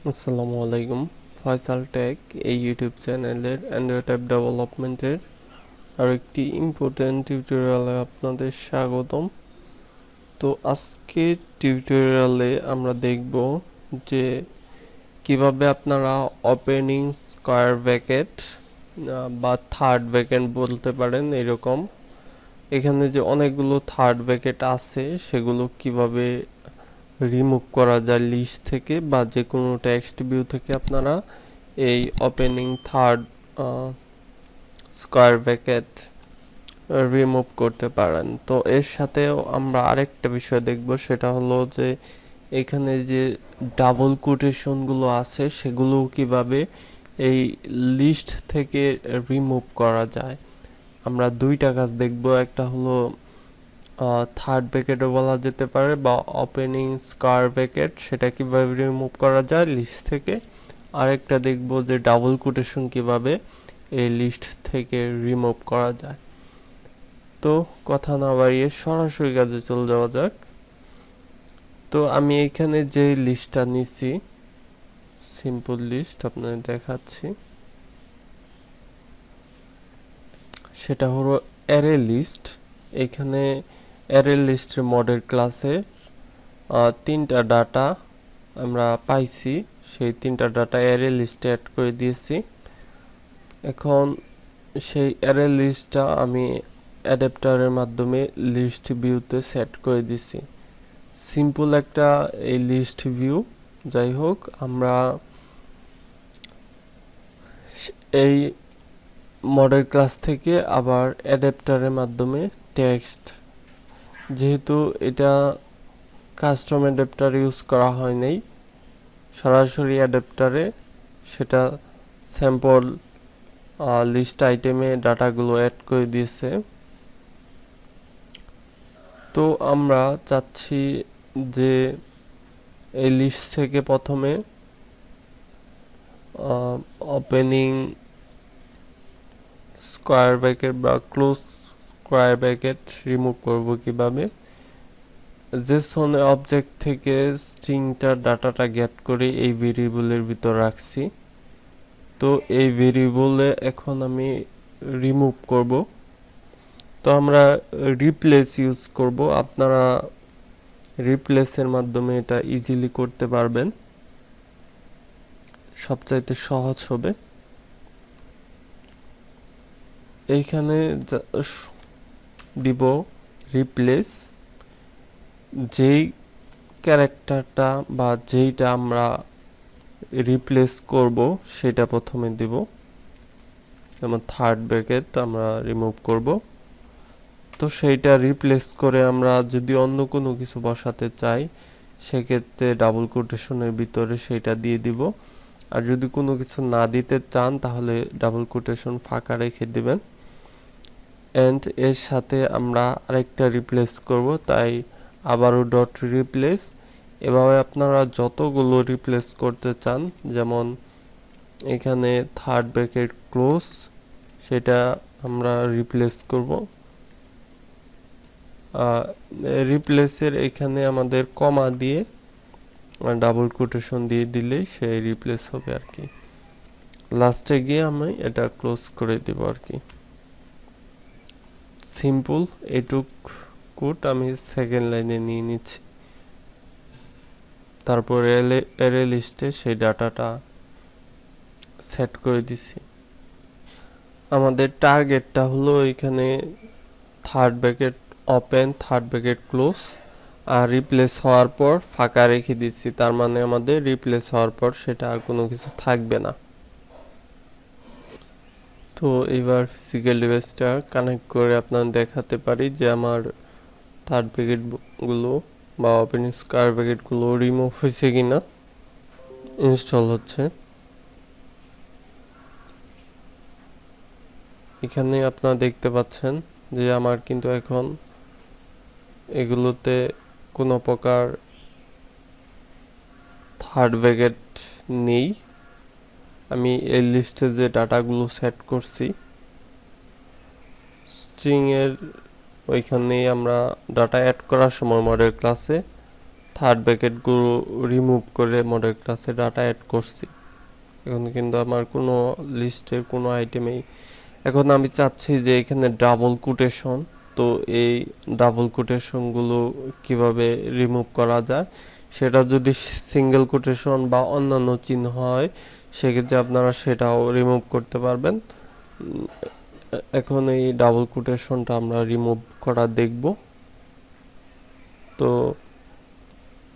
আসসালামু আলাইকুম। ফয়সাল টেক এই ইউটিউব চ্যানেলের অ্যান্ড্রয়েড অ্যাপ ডেভেলপমেন্টের আরেকটি ইম্পর্ট্যান্ট টিউটোরিয়ালে আপনাদের স্বাগতম। তো আজকে টিউটোরিয়ালে আমরা দেখব যে কিভাবে আপনারা ওপেনিং স্কয়ার ব্র্যাকেট বা থার্ড ব্র্যাকেট বলতে পারেন এরকম, এখানে যে অনেকগুলো থার্ড ব্র্যাকেট আছে সেগুলো কিভাবে রিমুভ করা যায় লিস্ট থেকে বা যে কোনো টেক্সট ভিউ থেকে আপনারা এই opening third square bracket remove করতে পারেন। তো এর সাথেও আমরা আরেকটা বিষয় দেখব, সেটা হলো যে এখানে যে ডাবল কোটেশনগুলো আছে সেগুলো কিভাবে এই লিস্ট থেকে রিমুভ করা যায়। আমরা দুইটা কাজ দেখব, একটা হলো থার্ড ব্র্যাকেটও বলা যেতে পারে বা ওপেনিং স্কয়ার ব্র্যাকেট, সেটা কিভাবে রিমুভ করা যায় লিস্ট থেকে। আরেকটা দেখব যে ডাবল কোটেশন কিভাবে এই লিস্ট থেকে রিমুভ করা যায়। তো কথা না বাড়িয়ে সরাসরি কাজে চলে যাওয়া যাক। তো আমি এখানে যে লিস্টটা নিছি, সিম্পল লিস্ট আপনাদের দেখাচ্ছি, সেটা হলো অ্যারে লিস্ট। এখানে অ্যারে লিস্টের মডেল ক্লাসে তিনটা ডাটা আমরা পাইছি, সেই তিনটা ডাটা অ্যারে লিস্টে অ্যাড করে দিয়েছি। এখন সেই অ্যারে লিস্টটা আমি অ্যাডাপ্টারের মাধ্যমে লিস্ট ভিউতে সেট করে দিছি। সিম্পল একটা এই লিস্ট ভিউ। যাই হোক, আমরা এই মডেল ক্লাস থেকে আবার অ্যাডাপ্টারের মাধ্যমে টেক্সট, যেহেতু এটা কাস্টম অ্যাডাপ্টার ইউজ করা হয় নাই, সরাসরি অ্যাডাপ্টারে সেটা স্যাম্পল লিস্ট আইটেমে ডাটাগুলো অ্যাড করে দিয়েছে। তো আমরা চাচ্ছি যে এই লিস্ট থেকে প্রথমে ওপেনিং স্কয়ার ব্র্যাকেট বা ক্লোজ স্কয়ার ব্র্যাকেট রিমুভ করব কিভাবে। জেসন অবজেক্ট থেকে স্ট্রিংটার ডাটাটা গেট করে এই ভেরিয়েবলের ভিতর রাখছি। তো এই ভেরিয়েবলে এখন আমি রিমুভ করব। তো আমরা রিপ্লেস ইউজ করব, আপনারা রিপ্লেসের মাধ্যমে এটা ইজিলি করতে পারবেন, সবচাইতে সহজ হবে। এইখানে দিব রিপ্লেস, যেই ক্যারেক্টারটা বা যেইটা আমরা রিপ্লেস করব সেটা প্রথমে দিব। যেমন থার্ড ব্র্যাকেট আমরা রিমুভ করব, তো সেইটা রিপ্লেস করে আমরা যদি অন্য কোনো কিছু বসাতে চাই সেক্ষেত্রে ডাবল কোটেশনের ভিতরে সেইটা দিয়ে দিব। আর যদি কোনো কিছু না দিতে চান তাহলে ডাবল কোটেশন ফাঁকা রেখে দিবেন। এন্ড এর সাথে আমরা আরেকটা রিপ্লেস করব, তাই আবারও ডট রিপ্লেস। এভাবে আপনারা যতগুলো রিপ্লেস করতে চান, যেমন এখানে থার্ড ব্র্যাকেট ক্লোজ, সেটা আমরা রিপ্লেস করব। রিপ্লেসের এখানে আমাদের কমা দিয়ে ডাবল কোটেশন দিয়ে দিলেই সেই রিপ্লেস হবে আর কি। লাস্টে গিয়ে আমি এটা ক্লোজ করে দেব আর কি। সিম্পল এটুক কোড আমি সেকেন্ড লাইনে নিয়ে নিচ্ছি। তারপর অ্যারে লিস্টে সেই ডাটাটা সেট করে দিছি। আমাদের টার্গেটটা হলো এখানে third bracket open, third bracket close, আর রিপ্লেস হওয়ার পর ফাঁকা রেখে দিচ্ছি, তার মানে আমাদের রিপ্লেস হওয়ার পর সেটা আর কোনো কিছু থাকবে না। তো এবার ফিজিক্যাল ডিভাইসটা কানেক্ট করে আপনার দেখাতে পারি যে আমার থার্ড ব্র্যাকেটগুলো বা ওপেনিং স্কয়ার ব্র্যাকেটগুলো রিমুভ হয়েছে কিনা। ইনস্টল হচ্ছে। এখানে আপনারা দেখতে পাচ্ছেন যে আমার কিন্তু এখন এগুলোতে কোনো প্রকার থার্ড ব্র্যাকেট নেই। আমি এই লিস্টে যে ডাটাগুলো সেট করছি স্ট্রিংয়ের ওইখানেই আমরা ডাটা অ্যাড করার সময় মডেল ক্লাসে থার্ড ব্র্যাকেটগুলো রিমুভ করে মডেল ক্লাসে ডাটা অ্যাড করছি। এখন কিন্তু আমার কোনো লিস্টের কোনো আইটেমেই, এখন আমি চাচ্ছি যে এখানে ডাবল কোটেশন, তো এই ডাবল কোটেশনগুলো কিভাবে রিমুভ করা যায়, সেটা যদি সিঙ্গেল কোটেশন বা অন্যান্য চিহ্ন হয় সেক্ষেত্রে আপনারা সেটাও রিমুভ করতে পারবেন। এখন এই ডাবল কোটেশনটা আমরা রিমুভ করা দেখব। তো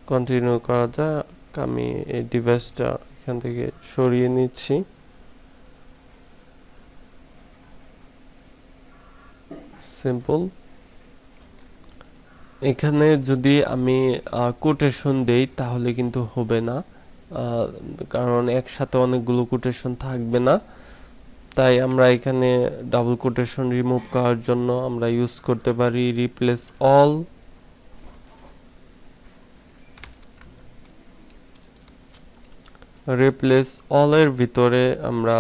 কন্টিনিউ করা যায়। আমি এই ডিভাইসটা এখান থেকে সরিয়ে নিচ্ছি। সিম্পল। এখানে যদি আমি কোটেশন দেই তাহলে কিন্তু হবে না, কারণ একসাথে অনেকগুলো কোটেশন থাকবে না। তাই আমরা এখানে ডাবল কোটেশন রিমুভ করার জন্য আমরা ইউজ করতে পারি রিপ্লেস অল। রিপ্লেস অল এর ভিতরে আমরা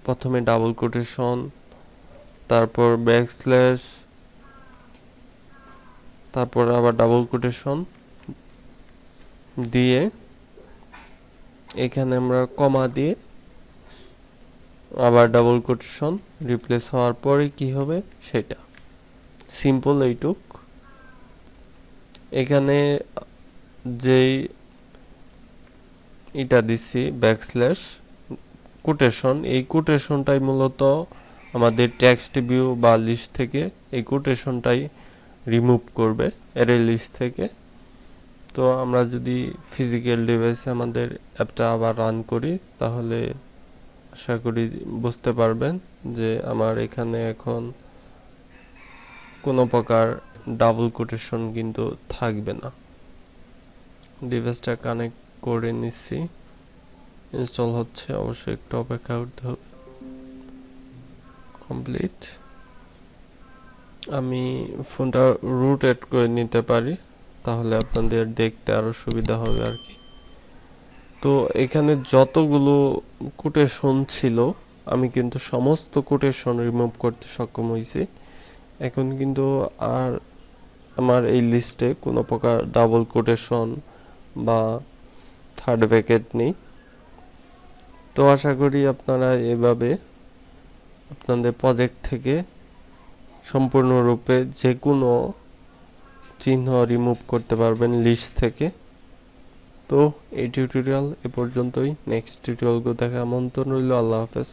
প্রথমে ডাবল কোটেশন, তারপর ব্যাকস্ল্যাশ, তারপর আবার ডাবল কোটেশন দিয়ে এখানে আমরা কমা দিয়ে আবার ডাবল কোটেশন, রিপ্লেস হওয়ার পরে কি হবে সেটা। সিম্পল এইটুক। এখানে যেই এটা দিচ্ছি ব্যাকস্ল্যাশ কোটেশন, এই কোটেশনটাই মূলত আমাদের টেক্সট ভিউ বা লিস্ট থেকে এই কোটেশনটাই রিমুভ করবে অ্যারে লিস্ট থেকে। তো আমরা যদি ফিজিক্যাল ডিভাইসে আমাদের অ্যাপটা আবার রান করি তাহলে আশা করি বুঝতে পারবেন যে আমার এখানে এখন কোনো প্রকার ডাবল কোটেশন কিন্তু থাকবে না। ডিভাইসটা কানেক্ট করে নিচ্ছি, ইনস্টল হচ্ছে, অবশ্যই একটু অপেক্ষা করতে হবে। কমপ্লিট। আমি ফোনটা রুট অ্যাড করে নিতে পারি, তাহলে আপনাদের দেখতে আরো সুবিধা হবে আর কি। তো এখানে যতগুলো কোটেশন ছিল আমি কিন্তু সমস্ত কোটেশন রিমুভ করতে সক্ষম হয়েছি। এখন কিন্তু আর আমার এই লিস্টে কোনো প্রকার ডাবল কোটেশন বা থার্ড ব্র্যাকেট নেই। তো আশা করি আপনারা এভাবে আপনাদের প্রজেক্ট থেকে সম্পূর্ণরূপে যে কোনো চিহ্ন রিমুভ করতে পারবেন লিস্ট থেকে। তো এই টিউটোরিয়াল এ পর্যন্তই। নেক্সট টিউটোরিয়ালগুলো দেখা আমন্ত্রণ রইল। আল্লাহ হাফেজ।